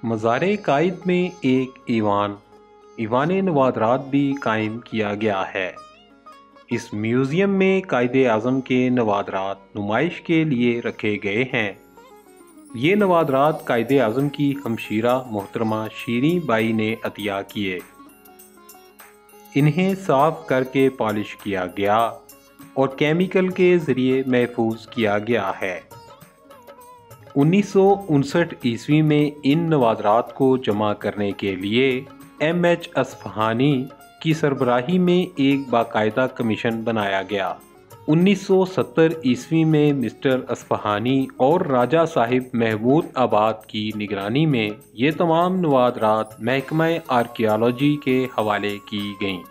मज़ार कायद में एक ईवान नवादरात भी कायम किया गया है। इस म्यूज़ियम में कायदे आज़म के नवादरात नुमाइश के लिए रखे गए हैं। ये नवादरात कायदे आज़म की हमशीरा मोहतरमा शीरीं बाई ने अतिया किए। इन्हें साफ करके पॉलिश किया गया और केमिकल के ज़रिए महफूज किया गया है। 1959 ईस्वी में इन नवादरात को जमा करने के लिए M.H. असफ़हानी की सरबराही में एक बाकायदा कमीशन बनाया गया। 1970 ईस्वी में मिस्टर असफ़हानी और राजा साहिब महमूद आबाद की निगरानी में ये तमाम नवादरात महकमा आर्कियोलॉजी के हवाले की गईं।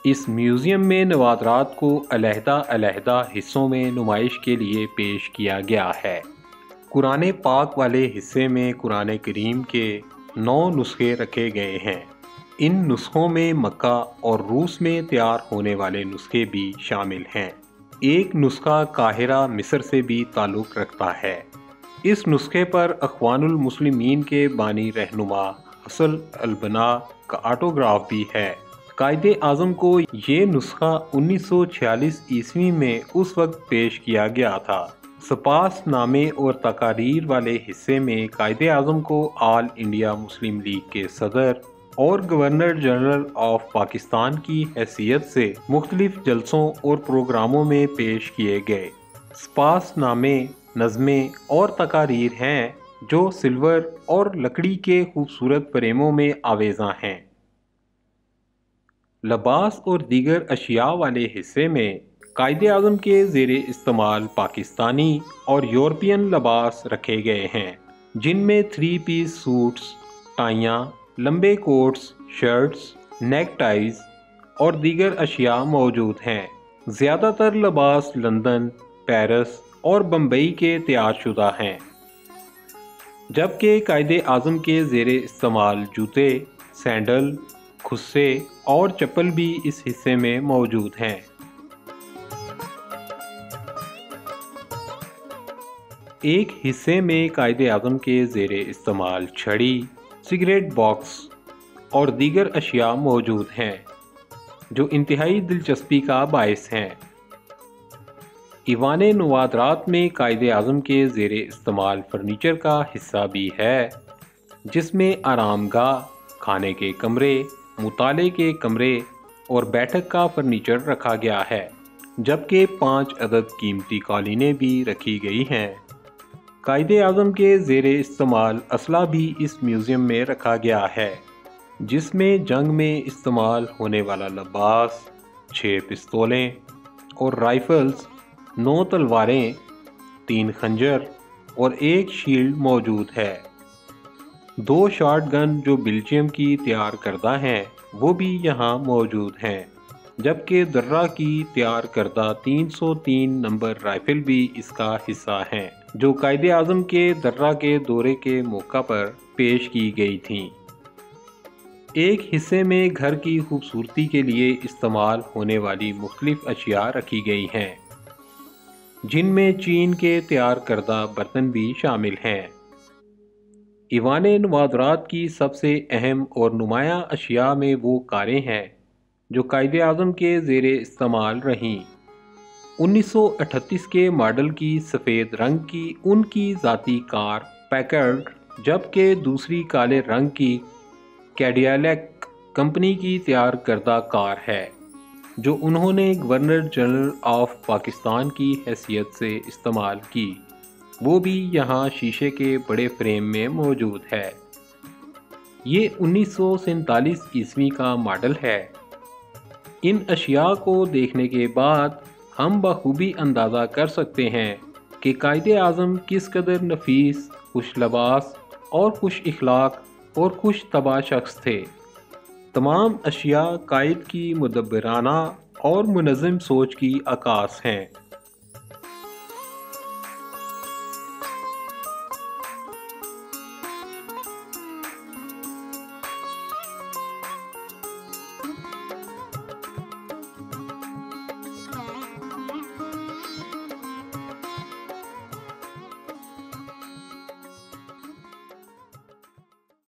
इस म्यूज़ियम में नवादरात को अलहदा हिस्सों में नुमाइश के लिए पेश किया गया है। कुरान पाक वाले हिस्से में कुरान करीम के 9 नुस्खे रखे गए हैं। इन नुस्खों में मक्का और रूस में तैयार होने वाले नुस्खे भी शामिल हैं। एक नुस्खा काहिरा मिस्र से भी ताल्लुक़ रखता है। इस नुस्खे पर अख़वानुल मुस्लिमीन के बानी रहनुमा हसन अल-बन्ना का ऑटोग्राफ भी है। कायदे आज़म को ये नुस्खा 1946 ईस्वी में उस वक्त पेश किया गया था। सपास नामे और तकारीर वाले हिस्से में कायदे आज़म को ऑल इंडिया मुस्लिम लीग के सदर और गवर्नर जनरल ऑफ पाकिस्तान की हैसियत से मुख्तलिफ जलसों और प्रोग्रामों में पेश किए गए। सपास नामे नज़में और तकारीर हैं जो सिल्वर और लकड़ी के खूबसूरत फ्रेमों में आवेज़ा हैं। लिबास और दीगर अशिया वाले हिस्से में कायदे आज़म के ज़ेरे इस्तेमाल पाकिस्तानी और यूरोपियन लिबास रखे गए हैं, जिनमें 3 पीस सूट्स, टाइयाँ, लंबे कोट्स, शर्ट्स, नेक टाइज और दीगर अशिया मौजूद हैं। ज़्यादातर लिबास लंदन, पेरिस और बम्बई के तैयारशुदा हैं, जबकि कायदे आज़म के ज़ेरे इस्तेमाल जूते, सैंडल, खुस्से और चप्पल भी इस हिस्से में मौजूद हैं। एक हिस्से में कायदे आज़म के ज़ेरे इस्तेमाल छड़ी, सिगरेट बॉक्स और दीगर अशिया मौजूद हैं, जो इंतहाई दिलचस्पी का बायस हैं। ईवान नवादरात में कायदे आज़म के ज़ेरे इस्तेमाल फर्नीचर का हिस्सा भी है, जिसमें आरामगाह, खाने के कमरे, मुताले के कमरे और बैठक का फर्नीचर रखा गया है, जबकि 5 अदद कीमती कालीनें भी रखी गई हैं। कायदे आज़म के ज़ेरे इस्तेमाल असला भी इस म्यूज़ियम में रखा गया है, जिसमें जंग में इस्तेमाल होने वाला लिबास, 6 पिस्तौलें और राइफ़ल्स, 9 तलवारें, 3 खंजर और 1 शील्ड मौजूद है। 2 शॉटगन जो बेल्जियम की तैयार करदा हैं वो भी यहाँ मौजूद हैं, जबकि दर्रा की तैयार करदा 303 नंबर राइफ़ल भी इसका हिस्सा हैं, जो कायदे आज़म के दर्रा के दौरे के मौका पर पेश की गई थीं। एक हिस्से में घर की खूबसूरती के लिए इस्तेमाल होने वाली मुख्तलिफ अशिया रखी गई हैं, जिनमें चीन के तैयार करदा बर्तन भी शामिल हैं। ईवान नवादरात की सबसे अहम और नुमायाँ अशिया में वो कारें हैं जो कायदे आज़म के ज़ेरे इस्तेमाल रहीं। 1938 के मॉडल की सफ़ेद रंग की उनकी ज़ाती कार पैकर्ड, जबकि दूसरी काले रंग की कैडिलैक कंपनी की तैयार करदा कार है, जो उन्होंने गवर्नर जनरल ऑफ पाकिस्तान की हैसियत से इस्तेमाल की। वो भी यहाँ शीशे के बड़े फ्रेम में मौजूद है। ये 1947 ईस्वी का मॉडल है। इन अशिया को देखने के बाद हम बखूबी अंदाज़ा कर सकते हैं कि कायदे आज़म किस कदर नफीस, खुश लबास और खुश इखलाक और खुश तबा शख्स थे। तमाम अशिया कायद की मुदब्बराना और मुनज़्ज़म सोच की अक्कास हैं।